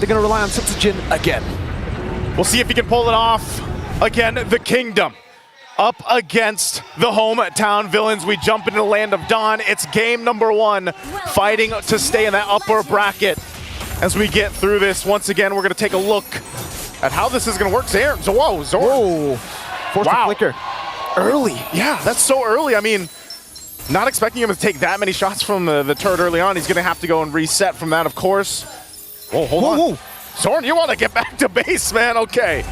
they're going to rely on Setsujin again. We'll see if he can pull it off. Again, the Kingdom up against the hometown villains. We jump into the land of Dawn. It's game number 1, fighting to stay in that upper bracket. As we get through this, once again, we're going to take a look at how this is going to work. Whoa, Zorn. Whoa. Forced to flicker. Early. Yeah, that's so early. I mean, not expecting him to take that many shots from the turret early on. He's going to have to go and reset from that, of course. Whoa, hold on. Whoa. Zorn, you want to get back to base, man. Okay.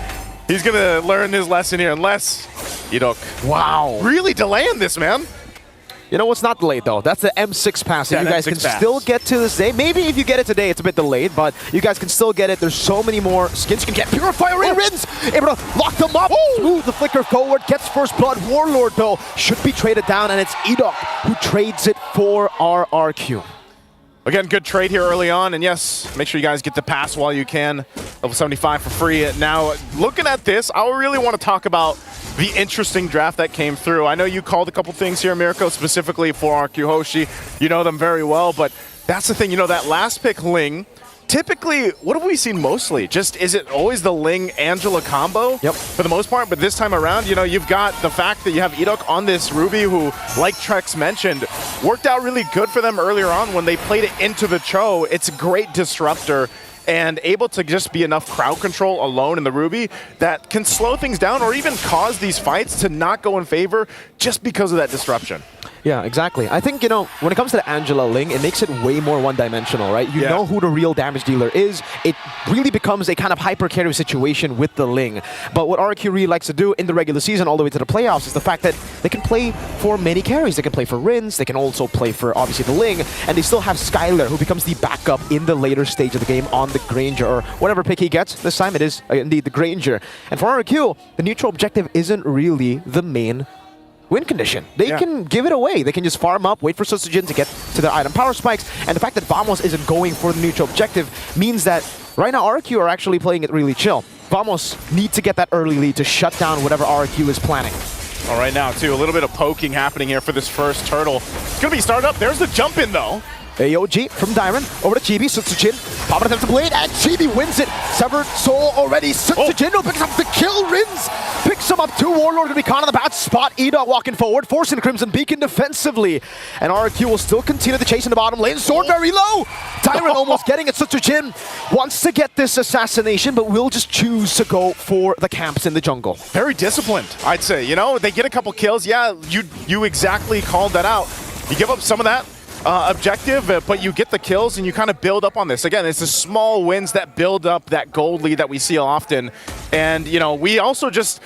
He's going to learn his lesson here, unless Idok. Wow. Really delaying this, man. You know what's not delayed, though? That's the M6 pass. Yeah, you guys can still get to this day. Maybe if you get it today, it's a bit delayed, but you guys can still get it. There's so many more skins you can get. Purifier Rins! Able to lock them up. Smooth the flicker forward. Gets first blood. Warlord, though, should be traded down, and it's Idok who trades it for RRQ. Again, good trade here early on, and yes, make sure you guys get the pass while you can. Level 75 for free. Now, looking at this, I really want to talk about the interesting draft that came through. I know you called a couple things here, Mirko, specifically for RRQ HOSHI. You know them very well, but that's the thing. You know, that last pick, Ling, typically, what have we seen mostly? Just, is it always the Ling-Angela combo? Yep. For the most part, but this time around, you know, you've got the fact that you have Idok on this Ruby who, like Trex mentioned, worked out really good for them earlier on when they played it into the Cho. It's a great disruptor and able to just be enough crowd control alone in the Ruby that can slow things down or even cause these fights to not go in favor just because of that disruption. Yeah, exactly. I think, you know, when it comes to the Angela Ling, it makes it way more one-dimensional, right? You know who the real damage dealer is. It really becomes a kind of hyper-carry situation with the Ling. But what RRQ really likes to do in the regular season all the way to the playoffs is the fact that they can play for many carries. They can play for Rins, they can also play for, obviously, the Ling, and they still have Skylar, who becomes the backup in the later stage of the game on the Granger, or whatever pick he gets. This time it is, indeed, the Granger. And for RRQ, the neutral objective isn't really the main win condition. They can give it away. They can just farm up, wait for Setsujin to get to their item power spikes, and the fact that Vamos isn't going for the neutral objective means that right now RRQ are actually playing it really chill. Vamos need to get that early lead to shut down whatever RRQ is planning. All right, now, too, a little bit of poking happening here for this first turtle. It's going to be started up. There's the jump in, though. AOG from Dyron over to Chibi. Setsujin popping attempt to blade, and Chibi wins it. Severed soul already. Setsujin picks up the kill. Rins picks him up. 2 Warlord going to be caught on the bad spot. Idok walking forward, forcing Crimson Beacon defensively. And RRQ will still continue the chase in the bottom lane. Sword very low. Dyron almost getting it. Setsujin wants to get this assassination, but will just choose to go for the camps in the jungle. Very disciplined, I'd say. You know, they get a couple kills. Yeah, you exactly called that out. You give up some of that objective, but you get the kills and you kind of build up on this. Again, it's the small wins that build up that gold lead that we see often. And, you know, we also just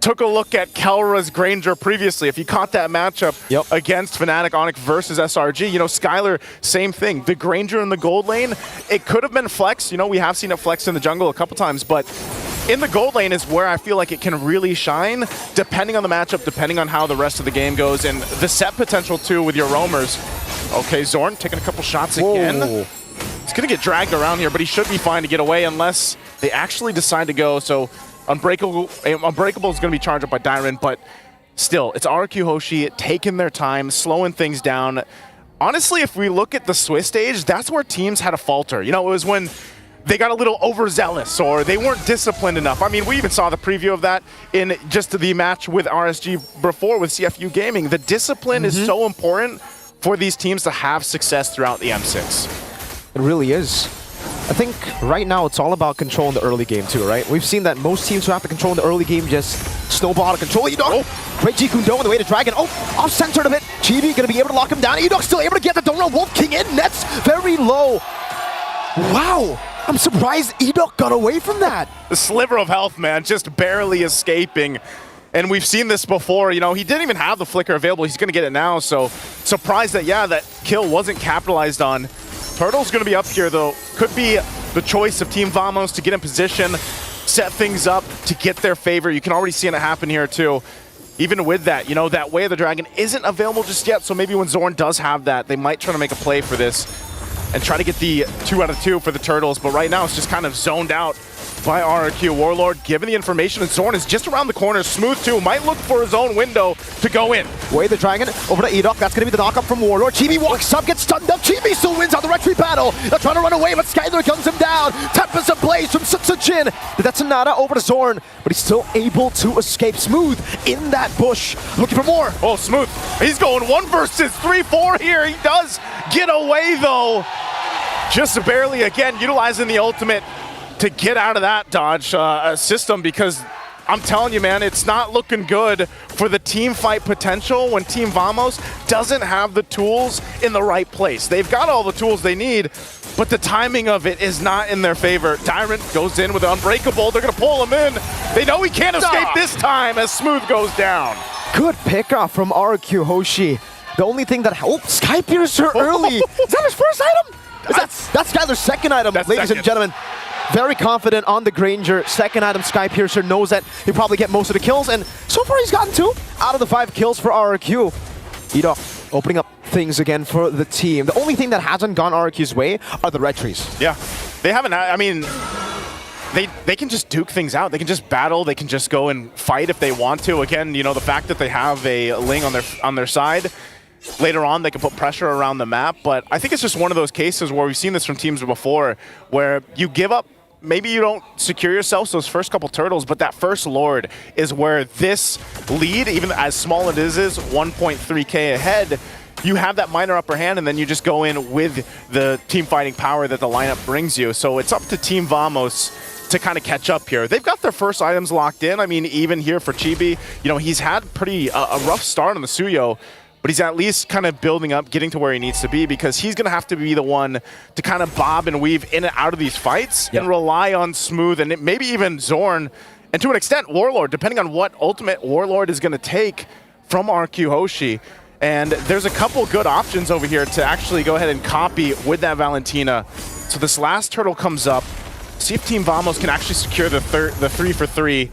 took a look at Kelra's Granger previously. If you caught that matchup against Fnatic Onyx versus SRG, you know, Skylar, same thing. The Granger in the gold lane, it could have been flex. You know, we have seen it flex in the jungle a couple times, but in the gold lane is where I feel like it can really shine, depending on the matchup, depending on how the rest of the game goes, and the set potential, too, with your roamers. Okay, Zorn taking a couple shots again. He's going to get dragged around here, but he should be fine to get away unless they actually decide to go. So Unbreakable is going to be charged up by Dyron, but still, it's RRQ HOSHI taking their time, slowing things down. Honestly, if we look at the Swiss stage, that's where teams had a falter. You know, it was when they got a little overzealous or they weren't disciplined enough. I mean, we even saw the preview of that in just the match with RSG before with CFU Gaming. The discipline is so important for these teams to have success throughout the M6. It really is. I think right now it's all about control in the early game too, right? We've seen that most teams who have to control in the early game just snowball out of control. Idok, great G Kundo on the way to Dragon. Off-centered a bit. Chibi going to be able to lock him down. Idok still able to get the Donut Wolf King in. Nets very low. Wow. I'm surprised Idok got away from that. The sliver of health, man, just barely escaping. And we've seen this before. You know, he didn't even have the flicker available. He's going to get it now. So surprised that, that kill wasn't capitalized on. Turtle's going to be up here, though. Could be the choice of Team Vamos to get in position, set things up to get their favor. You can already see it happen here, too. Even with that, you know, that Way of the Dragon isn't available just yet. So maybe when Zorn does have that, they might try to make a play for this and try to get the 2 out of 2 for the Turtles. But right now, it's just kind of zoned out by RRQ. Warlord given the information, and Zorn is just around the corner. Smooth, too, might look for his own window to go in. Way the Dragon over to Idok. That's going to be the knock-up from Warlord. Chibi walks up, gets stunned up. Chibi still wins on the retreat battle. They're trying to run away, but Skylar guns him down. Tempest blaze from Sutsujin. The Detonata over to Zorn, but he's still able to escape. Smooth in that bush, looking for more. Oh, Smooth. He's going 1 versus 3-4 here. He does get away, though. Just barely, again, utilizing the ultimate to get out of that dodge system, because I'm telling you, man, it's not looking good for the team fight potential when Team Vamos doesn't have the tools in the right place. They've got all the tools they need, but the timing of it is not in their favor. Tyrant goes in with an Unbreakable. They're going to pull him in. They know he can't escape this time as Smooth goes down. Good pickoff from RRQ Hoshi. The only thing that... Oh, Sky Piercer early. Is that his first item? That's Skyler's second item, ladies and gentlemen. Very confident on the Granger. Second item, Sky Piercer knows that he'll probably get most of the kills, and so far he's gotten 2 out of the 5 kills for RRQ. Edok opening up things again for the team. The only thing that hasn't gone RRQ's way are the red trees. Yeah, they haven't. I mean, they can just duke things out. They can just battle. They can just go and fight if they want to. Again, you know, the fact that they have a Ling on their side. Later on, they can put pressure around the map, but I think it's just one of those cases where we've seen this from teams before, where you give up. Maybe you don't secure yourselves those first couple turtles, but that first Lord is where this lead, even as small as it is, 1.3k ahead, you have that minor upper hand, and then you just go in with the team fighting power that the lineup brings you. So it's up to Team Vamos to kind of catch up here. They've got their first items locked in. I mean, even here for Chibi, you know, he's had pretty a rough start on the Suyo, but he's at least kind of building up, getting to where he needs to be, because he's going to have to be the one to kind of bob and weave in and out of these fights and rely on Smooth and maybe even Zorn, and to an extent Warlord, depending on what ultimate Warlord is going to take from RRQ Hoshi. And there's a couple good options over here to actually go ahead and copy with that Valentina. So this last turtle comes up. See if Team Vamos can actually secure the 3 for 3.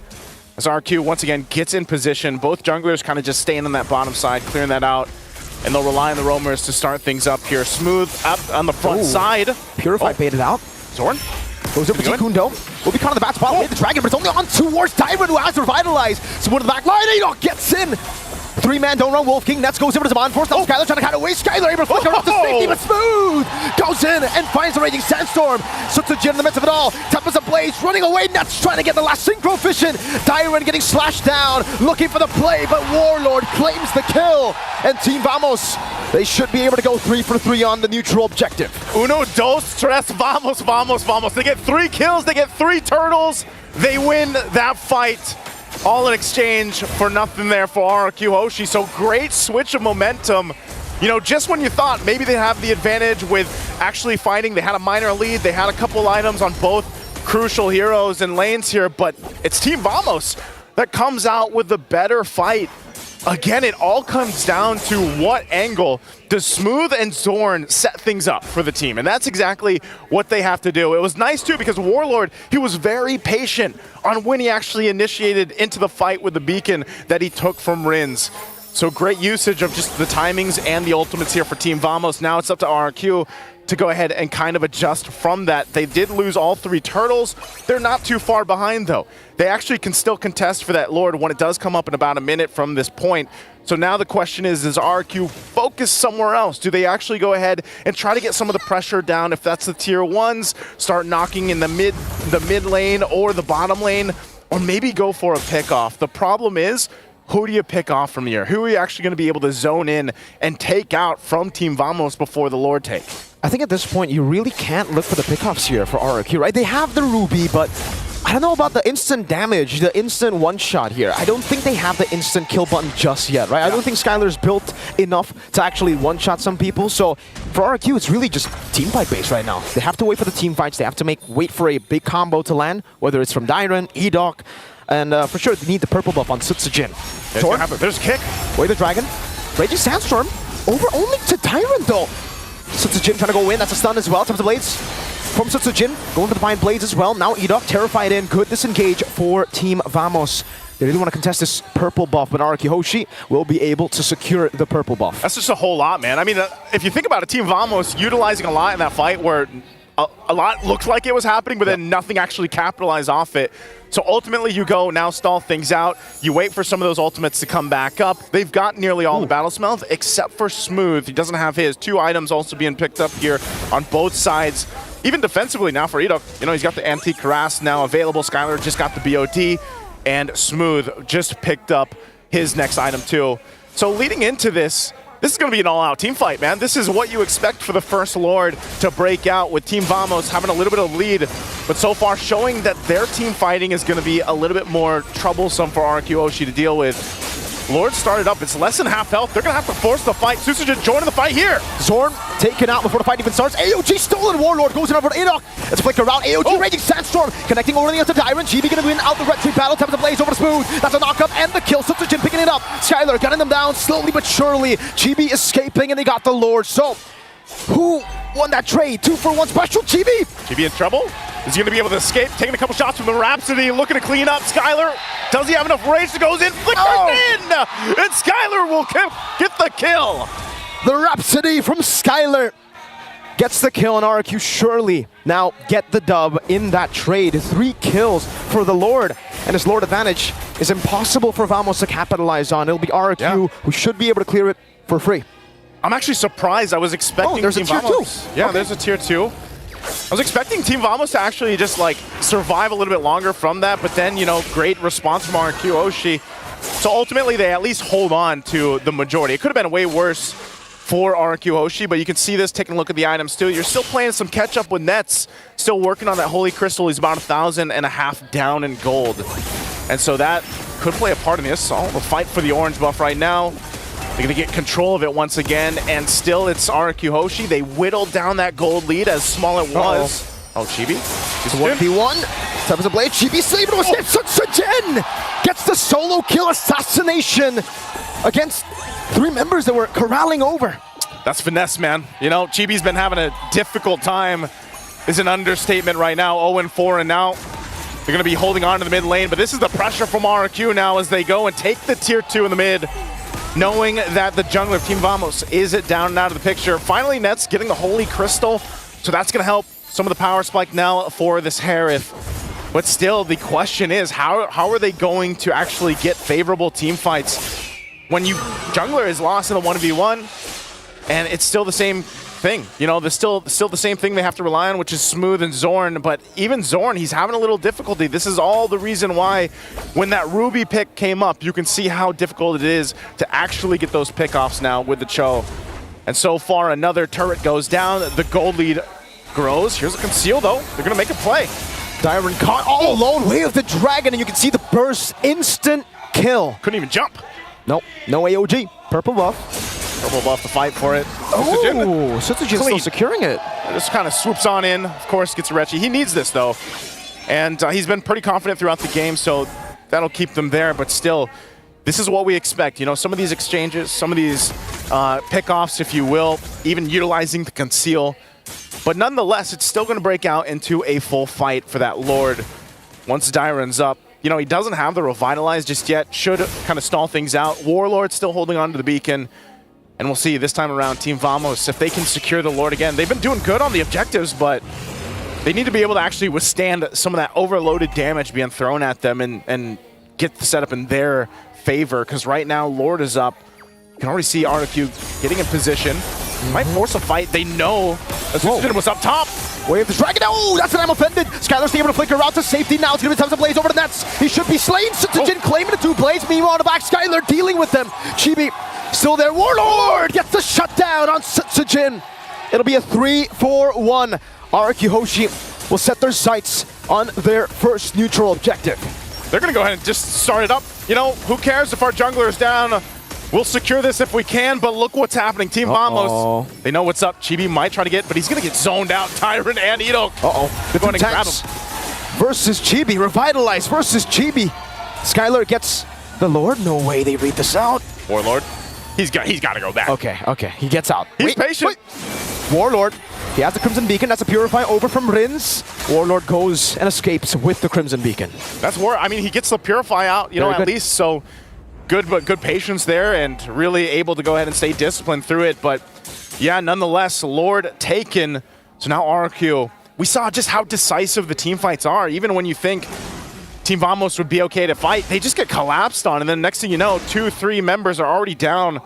As RRQ once again gets in position, both junglers kind of just staying on that bottom side, clearing that out, and they'll rely on the roamers to start things up here. Smooth up on the front side. Purify baited out. Zorn goes over to Kundo. Will be caught on the back spot, hit the dragon, but it's only on towards Tyrant, who has to revitalize. Smooth in the back line, Edok gets in. 3-man don't run Wolf King. Nets goes over to Zaman Force. Now Skyler trying to cut away. Skyler able to flicker up to safety, but Smooth goes in and finds the Raging Sandstorm. Sutsujin in the midst of it all. Tempest ablaze, running away. Nets trying to get the last synchro vision. Tyrant getting slashed down, looking for the play, but Warlord claims the kill. And Team Vamos, they should be able to go 3 for 3 on the neutral objective. Uno, dos, tres, vamos, vamos, vamos. They get 3 kills, they get 3 turtles. They win that fight. All in exchange for nothing there for RRQ Hoshi. So great switch of momentum. You know, just when you thought maybe they have the advantage with actually fighting, they had a minor lead, they had a couple items on both crucial heroes and lanes here, but it's Team Vamos that comes out with the better fight. Again, it all comes down to what angle does Smooth and Zorn set things up for the team, and that's exactly what they have to do. It was nice too because Warlord, he was very patient on when he actually initiated into the fight with the beacon that he took from Rins. So great usage of just the timings and the ultimates here for Team Vamos. Now it's up to RRQ to go ahead and kind of adjust from that. They did lose all 3 turtles. They're not too far behind though. They actually can still contest for that Lord when it does come up in about a minute from this point. So now the question is, does RRQ focus somewhere else? Do they actually go ahead and try to get some of the pressure down? If that's the tier 1s, start knocking in the mid lane or the bottom lane, or maybe go for a pickoff. The problem is, who do you pick off from here? Who are you actually going to be able to zone in and take out from Team Vamos before the Lord take? I think at this point, you really can't look for the pickoffs here for RRQ, right? They have the Ruby, but I don't know about the instant damage, the instant one-shot here. I don't think they have the instant kill button just yet, right? I don't think Skyler's built enough to actually one-shot some people. So for RRQ, it's really just team fight based right now. They have to wait for the team fights. They have to wait for a big combo to land, whether it's from Dyron, Edok, and for sure they need the purple buff on Sutsujin. There's kick. Wait, the dragon. Raging Sandstorm over only to Dyron though. Sutsujin trying to go in. That's a stun as well. Tempest Blades from Sutsujin. Going for the Divine Blades as well. Now Edok terrified in. Good disengage for Team Vamos. They really want to contest this purple buff, but RRQ Hoshi will be able to secure the purple buff. That's just a whole lot, man. I mean, if you think about it, Team Vamos utilizing a lot in that fight where a lot looked like it was happening, but then nothing actually capitalized off it. So ultimately you go, now stall things out. You wait for some of those ultimates to come back up. They've got nearly all the battle smells except for Smooth. He doesn't have his. 2 items also being picked up here on both sides. even defensively now for Edok, you know, he's got the anti-Karas now available. Skylar just got the BOD, and Smooth just picked up his next item too. So leading into this is going to be an all-out team fight, man. This is what you expect for the first Lord to break out, with Team Vamos having a little bit of lead, but so far showing that their team fighting is going to be a little bit more troublesome for RRQ HOSHI to deal with. Lord started up. It's less than half health. They're going to have to force the fight. Susagen joining the fight here. Zorn taken out before the fight even starts. AOG stolen. Warlord goes in over to Edok. It's flicked around. AOG Raging Sandstorm connecting over the other Tyrant. GB going to win out the Red Tree battle. Time to blaze over to Smooth. That's a knock up and the kill. Susagen picking it up. Skylar gunning them down slowly but surely. GB escaping and they got the Lord. So, who won that trade? 2-for-1 special. GB. GB in trouble? Is he going to be able to escape? Taking a couple shots from the Rhapsody, looking to clean up. Skylar, does he have enough rage to goes in? Flickers in! And Skylar will get the kill. The Rhapsody from Skylar gets the kill on RRQ. Surely now get the dub in that trade. 3 kills for the Lord. And this Lord advantage is impossible for Vamos to capitalize on. It'll be RRQ who should be able to clear it for free. I'm actually surprised. I was expecting there's Team a tier Vamos. 2. Yeah, Okay. there's a tier 2. I was expecting Team Vamos to actually just like survive a little bit longer from that, but then, you know, great response from RRQ HOSHI. So ultimately, they at least hold on to the majority. It could have been way worse for RRQ HOSHI, but you can see this, taking a look at the items too. You're still playing some catch up with Nets, still working on that Holy Crystal. He's about 1,500 down in gold. And so that could play a part in this. Oh, the fight for the orange buff right now. They're going to get control of it once again, and still it's RRQ HOSHI. They whittled down that gold lead, as small it was. Oh, Chibi. It's 1v1. Time to play. Chibi saved it with Susagen. Gets the solo kill assassination against 3 members that were corralling over. That's finesse, man. You know, Chibi's been having a difficult time, is an understatement right now. 0-4, and now they're going to be holding on to the mid lane, but this is the pressure from RRQ now as they go and take the tier 2 in the mid, knowing that the jungler, Team Vamos, is down and out of the picture. Finally, Nets getting the Holy Crystal, so that's going to help some of the power spike now for this Harith. But still, the question is, how are they going to actually get favorable team fights when jungler is lost in a 1v1, and it's still the same thing? You know, there's still the same thing they have to rely on, which is Smooth and Zorn. But even Zorn, he's having a little difficulty. This is all the reason why when that Ruby pick came up, you can see how difficult it is to actually get those pickoffs now with the Cho. And so far, another turret goes down. The gold lead grows. Here's a conceal, though. They're going to make a play. Dyron caught all alone. Way of the Dragon, and you can see the burst. Instant kill. Couldn't even jump. Nope. No AOG. Purple buff. Purple buff to fight for it. Oh, Susagen still securing it. Just kind of swoops on in. Of course, gets Rechi. He needs this, though. And he's been pretty confident throughout the game, so that'll keep them there. But still, this is what we expect. You know, some of these exchanges, some of these pickoffs, if you will, even utilizing the conceal. But nonetheless, it's still going to break out into a full fight for that Lord once Dyron's up. You know, he doesn't have the Revitalize just yet. Should kind of stall things out. Warlord still holding on to the beacon. And we'll see this time around, Team Vamos, if they can secure the Lord again. They've been doing good on the objectives, but they need to be able to actually withstand some of that overloaded damage being thrown at them and get the setup in their favor. Because right now, Lord is up. You can already see RRQ getting in position. Might force a fight. They know that Susagen was up top. Wave the Dragon. Oh, that's an I'm offended. Skylar's able to flicker out to safety now. It's going to be time to blaze over the Nets. He should be slain. Susagen claiming the 2 blades. Meanwhile, on the back, Skylar dealing with them. Chibi still there. Warlord gets the shutdown on Susagen. It'll be a 3-4-1. RRQ HOSHI will set their sights on their first neutral objective. They're going to go ahead and just start it up. You know, who cares if our jungler is down? We'll secure this if we can, but look what's happening. Team Vamos, they know what's up. Chibi might try to get, but he's going to get zoned out. Tyrant and Edok. They're going to grab him. Versus Chibi. Revitalize versus Chibi. Skylar gets the Lord. No way they read this out. Warlord. He's got to go back. Okay. He gets out. He's patient. Warlord. He has the Crimson Beacon. That's a Purify over from Rins. Warlord goes and escapes with the Crimson Beacon. That's War. I mean, he gets the Purify out, you know, at least. So good patience there, and really able to go ahead and stay disciplined through it. But yeah, nonetheless, Lord taken. So now RRQ. We saw just how decisive the team fights are. Even when you think Team Vamos would be okay to fight, they just get collapsed on, and then next thing you know, 2-3 members are already down.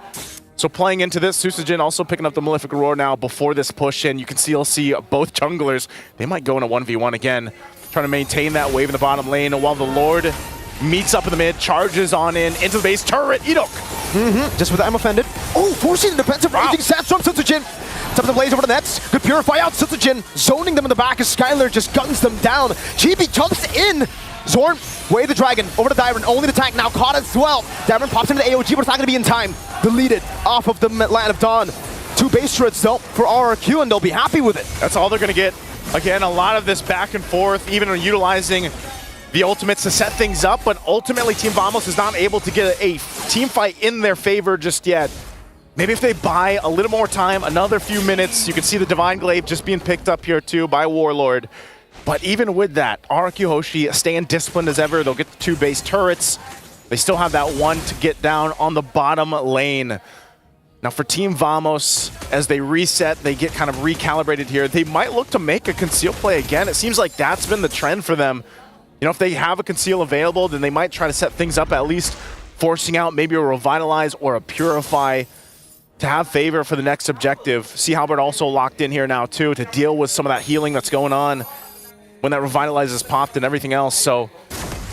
So playing into this, Susujin also picking up the Malefic Roar now before this push in. You can still see both junglers. They might go in a 1v1 again, trying to maintain that wave in the bottom lane while the Lord meets up in the mid, charges on in, into the base turret, Edok. Just with I'm offended. Oh, forcing the defensive raging sandstorm, Susujin. Top of the blaze over the nets. Good purify out, Susujin. Zoning them in the back as Skylar just guns them down. Chibi jumps in. Zorn, way the dragon, over to Dyron, only the tank now caught as well. Dyron pops into the AOG, but it's not going to be in time. Deleted off of the Land of Dawn. 2 base turrets though for RRQ, and they'll be happy with it. That's all they're going to get. Again, a lot of this back and forth, even utilizing the ultimates to set things up, but ultimately Team Vamos is not able to get a team fight in their favor just yet. Maybe if they buy a little more time, another few minutes, you can see the Divine Glaive just being picked up here too by Warlord. But even with that, RRQ Hoshi staying disciplined as ever. They'll get the 2 base turrets. They still have that 1 to get down on the bottom lane. Now for Team Vamos, as they reset, they get kind of recalibrated here. They might look to make a conceal play again. It seems like that's been the trend for them. You know, if they have a conceal available, then they might try to set things up, at least forcing out maybe a revitalize or a purify to have favor for the next objective. See Halbert also locked in here now too to deal with some of that healing that's going on when that revitalize is popped and everything else. So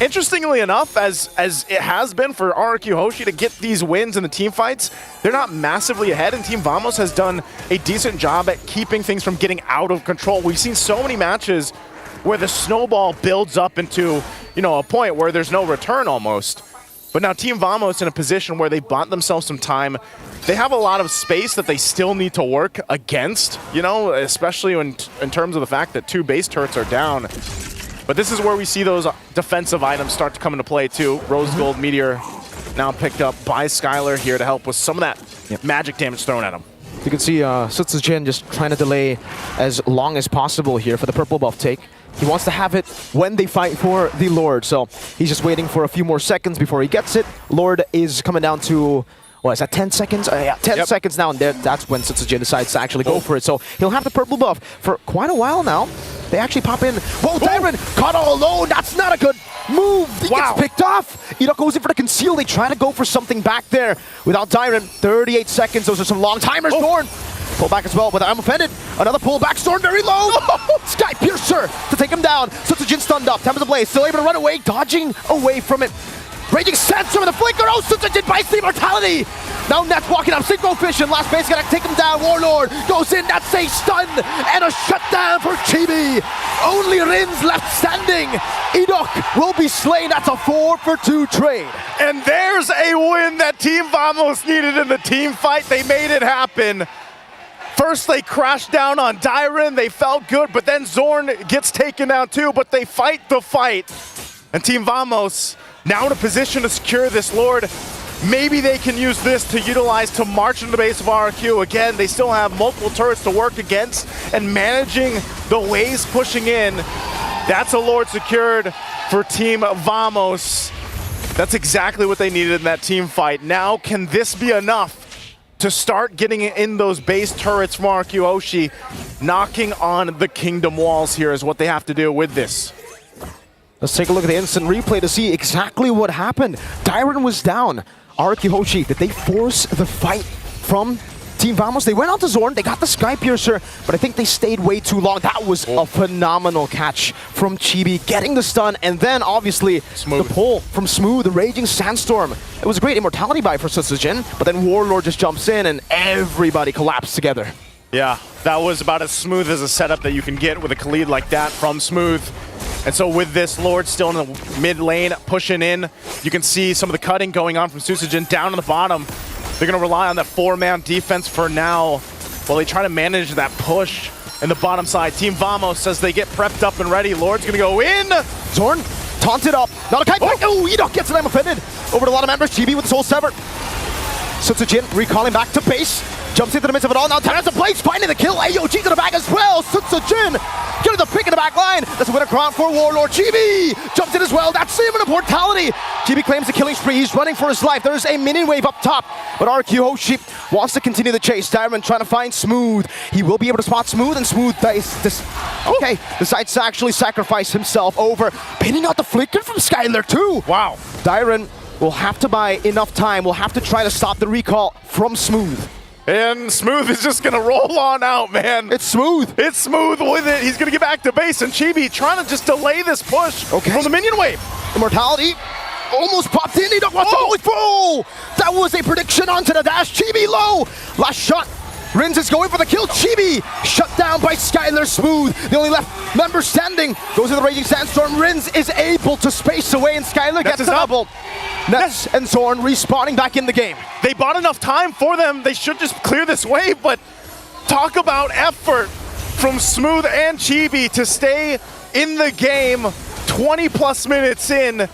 interestingly enough, as it has been for RRQ Hoshi to get these wins in the team fights, they're not massively ahead, and Team Vamos has done a decent job at keeping things from getting out of control. We've seen so many matches where the snowball builds up into, you know, a point where there's no return almost. But now Team Vamos in a position where they bought themselves some time. They have a lot of space that they still need to work against, you know, especially in terms of the fact that 2 base turrets are down. But this is where we see those defensive items start to come into play too. Rose Gold Meteor now picked up by Skylar here to help with some of that magic damage thrown at him. You can see Susujin just trying to delay as long as possible here for the purple buff take. He wants to have it when they fight for the Lord, so he's just waiting for a few more seconds before he gets it. Lord is coming down to, what is that, 10 seconds? Yeah, 10 seconds now, and that's when Susujin decides to actually go for it. So he'll have the purple buff for quite a while now. They actually pop in. Whoa, Dyron caught all alone. That's not a good move. He gets picked off. Edok goes in for the conceal. They try to go for something back there without Dyron. 38 seconds. Those are some long timers. Zorn. Pull back as well, but I'm offended. Another pullback. Zorn very low. Sky Piercer to take him down. Susujin stunned up. Time of the blaze. Still able to run away. Dodging away from it. Raging Sandstorm with the flinker. Oh, Susujin bites the immortality. Now Net's walking up. Synchro Vision. Last base gonna take him down. Warlord goes in. That's a stun and a shutdown for Chibi. Only Rin's left standing. Edok will be slain. That's a 4-for-2 trade. And there's a win that Team Vamos needed in the team fight. They made it happen. First, they crashed down on Dyron. They felt good, but then Zorn gets taken down too, but they fight the fight. And Team Vamos now in a position to secure this Lord. Maybe they can use this to utilize to march into the base of RRQ. Again, they still have multiple turrets to work against, and managing the waves pushing in. That's a Lord secured for Team Vamos. That's exactly what they needed in that team fight. Now, can this be enough to start getting in those base turrets from RRQ Hoshi? Knocking on the kingdom walls here is what they have to do with this. Let's take a look at the instant replay to see exactly what happened. Dyron was down. RRQ Hoshi, did they force the fight from Team Vamos? They went on to Zorn, they got the Sky Piercer, but I think they stayed way too long. That was a phenomenal catch from Chibi, getting the stun, and then obviously the pull from Smooth, the Raging Sandstorm. It was a great immortality buy for Susujin, but then Warlord just jumps in and everybody collapsed together. Yeah, that was about as smooth as a setup that you can get with a Khalid like that from Smooth. And so with this Lord still in the mid lane, pushing in, you can see some of the cutting going on from Susujin down on the bottom. They're going to rely on that 4-man defense for now while they try to manage that push in the bottom side. Team Vamos says they get prepped up and ready. Lord's going to go in. Zorn taunted up. Not a kite. Oh, Edok gets it. I'm offended. Over to a lot of members. Chibi with the soul severed. Susujin recalling back to base. Jumps into the midst of it all. Now Terrace Blaze finding the kill. AOG to the back as well. Susujin getting the pick in the back line. That's a winner crown for Warlord. Chibi jumps in as well. That's even a mortality. Chibi claims the killing spree. He's running for his life. There's a minion wave up top, but RRQ Hoshi wants to continue the chase. Diamond trying to find Smooth. He will be able to spot Smooth, and Smooth decides to actually sacrifice himself over pinning out the flicker from Skylar too. Wow. Dyron will have to buy enough time. We'll have to try to stop the recall from Smooth. And Smooth is just going to roll on out, man. It's Smooth. It's Smooth with it. He's going to get back to base, and Chibi trying to just delay this push from the minion wave. Immortality almost popped in. He don't want to go through. That was a prediction onto the dash. Chibi low. Last shot. Rins is going for the kill. Chibi shut down by Skylar. Smooth, the only left member standing, goes to the Raging Sandstorm. Rins is able to space away, and Skylar gets the double. Nets and Zorn respawning back in the game. They bought enough time for them. They should just clear this wave, but talk about effort from Smooth and Chibi to stay in the game 20 plus minutes in.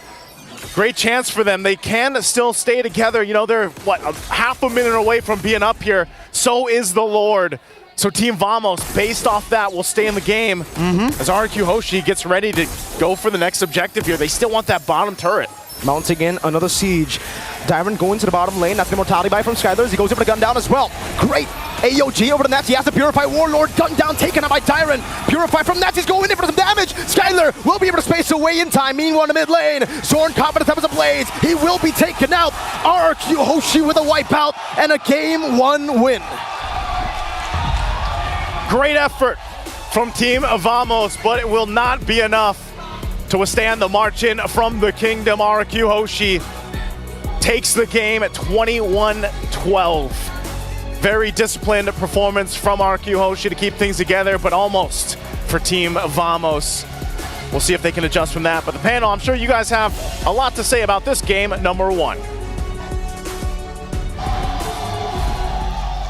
Great chance for them. They can still stay together. You know, they're, what, half a minute away from being up here. So is the Lord. So Team Vamos, based off that, will stay in the game as RRQ HOSHI gets ready to go for the next objective here. They still want that bottom turret. Mounting in another siege. Dyron going to the bottom lane. That's the immortality buy from Skylar. He goes over the gun down as well. Great. AOG over the Nets. He has to Purify Warlord. Gun down taken out by Dyron. Purify from Nets. He's going in for some damage. Skylar will be able to space away in time. Meanwhile, in the mid lane, Zorn confident as a blaze. He will be taken out. RRQ HOSHI with a wipeout and a game 1 win. Great effort from Team Vamos, but it will not be enough to withstand the march in from the Kingdom. RRQ HOSHI takes the game at 21-12. Very disciplined performance from RRQ HOSHI to keep things together, but almost for Team Vamos. We'll see if they can adjust from that. But the panel, I'm sure you guys have a lot to say about this game number 1.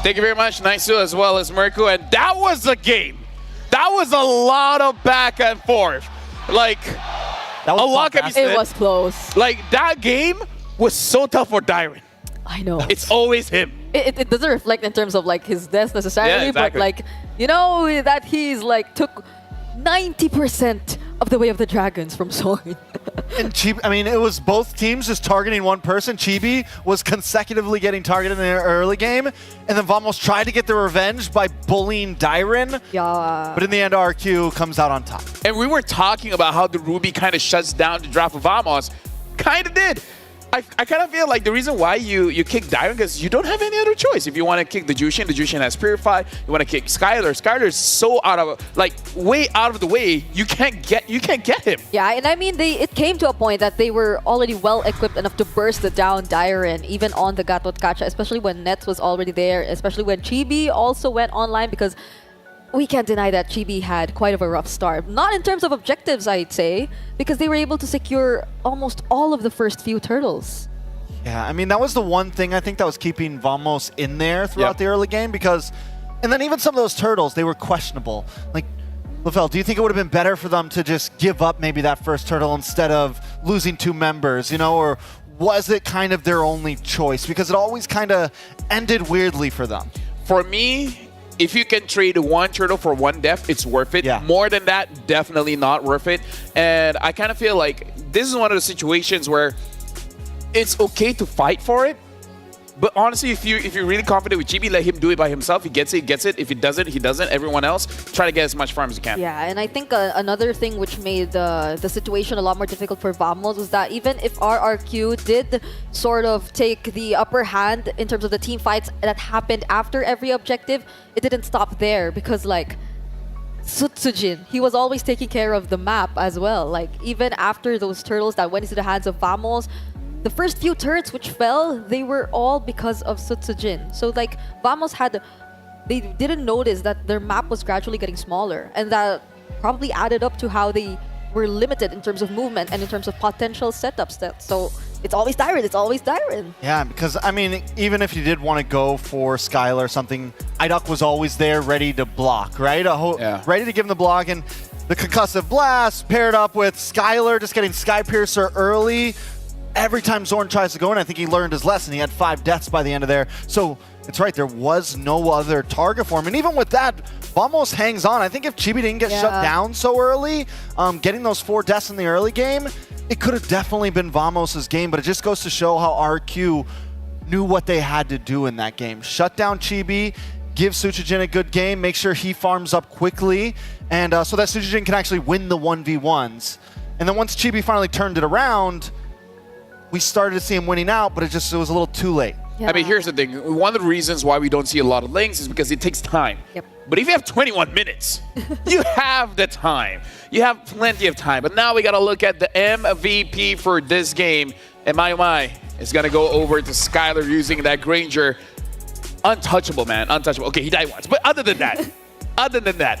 Thank you very much, Naisu, as well as Mirko. And that was the game. That was a lot of back and forth. Like, That was a lot can be said. It was close. Like, that game was so tough for Dyron. I know. It's always him. It doesn't reflect in terms of like his death necessarily, Yeah, exactly. but like, you know, that he's like took 90% of the way of the dragons from Zorn. And Chibi, I mean, it was both teams just targeting one person. Chibi was consecutively getting targeted in the early game, and then Vamos tried to get the revenge by bullying Dyron. Yeah. But in the end, RQ comes out on top. And we were talking about how the Ruby kind of shuts down the draft of Vamos. Kind of did. I kind of feel like the reason why you kick Dyron because you don't have any other choice. If you want to kick the Jushin has Purify. You want to kick Skylar. Skylar's so out of way out of the way. You can't get him. Yeah, and I mean, it came to a point that they were already well equipped enough to burst the down Dyron, even on the Gatot Kacha, especially when Nets was already there, especially when Chibi also went online, because we can't deny that Chibi had quite of a rough start. Not in terms of objectives, I'd say, because they were able to secure almost all of the first few turtles. Yeah, I mean, that was the one thing I think that was keeping Vamos in there throughout the early game, because, and then even some of those turtles, they were questionable. Like, Lavelle, do you think it would have been better for them to just give up maybe that first turtle instead of losing 2 members, you know, or was it kind of their only choice? Because it always kind of ended weirdly for them. For me, if you can trade 1 turtle for 1 death, it's worth it. Yeah. More than that, definitely not worth it. And I kind of feel like this is one of the situations where it's okay to fight for it. But honestly, if you're really confident with Chibi, let him do it by himself. He gets it, he gets it. If he doesn't, he doesn't. Everyone else, try to get as much farm as you can. Yeah, and I think another thing which made the situation a lot more difficult for Vamos was that even if RRQ did sort of take the upper hand in terms of the team fights that happened after every objective, it didn't stop there because like Sutsujin, he was always taking care of the map as well. Like even after those turtles that went into the hands of Vamos, the first few turrets which fell, they were all because of Sutsujin. So like Vamos they didn't notice that their map was gradually getting smaller, and that probably added up to how they were limited in terms of movement and in terms of potential setup stats. So it's always Dyron, it's always Dyron. Yeah, because, I mean, even if you did want to go for Skylar or something, Idok was always there ready to block, right? Ready to give him the block, and the Concussive Blast paired up with Skylar just getting Sky Piercer early. Every time Zorn tries to go in, I think he learned his lesson. He had 5 deaths by the end of there. So it's right, there was no other target for him. And even with that, Vamos hangs on. I think if Chibi didn't get shut down so early, getting those 4 deaths in the early game, it could have definitely been Vamos' game. But it just goes to show how RQ knew what they had to do in that game. Shut down Chibi, give Suchijin a good game, make sure he farms up quickly, and so that Suchijin can actually win the 1v1s. And then once Chibi finally turned it around, we started to see him winning out, but it was a little too late. Yeah. I mean, here's the thing. One of the reasons why we don't see a lot of links is because it takes time. Yep. But if you have 21 minutes, you have the time. You have plenty of time. But now we got to look at the MVP for this game. And my, is going to go over to Skylar using that Granger. Untouchable, man. Untouchable. Okay, he died once. But other than that,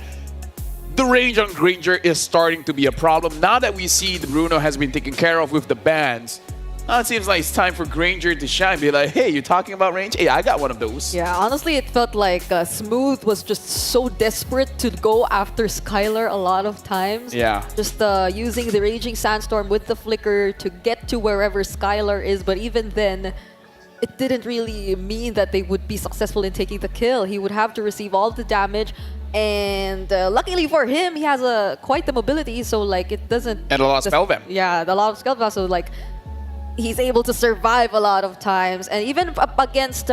the range on Granger is starting to be a problem. Now that we see the Bruno has been taken care of with the bans, it seems like it's time for Granger to shine. Be like, hey, you're talking about range? Hey, I got one of those. Yeah, honestly, it felt like Smooth was just so desperate to go after Skylar a lot of times. Yeah. Just using the Raging Sandstorm with the Flicker to get to wherever Skylar is. But even then, it didn't really mean that they would be successful in taking the kill. He would have to receive all the damage. And luckily for him, he has quite the mobility. So, like, it doesn't... And a lot of spell vamp. Yeah, a lot of spell vamp. So, like, he's able to survive a lot of times. And even up against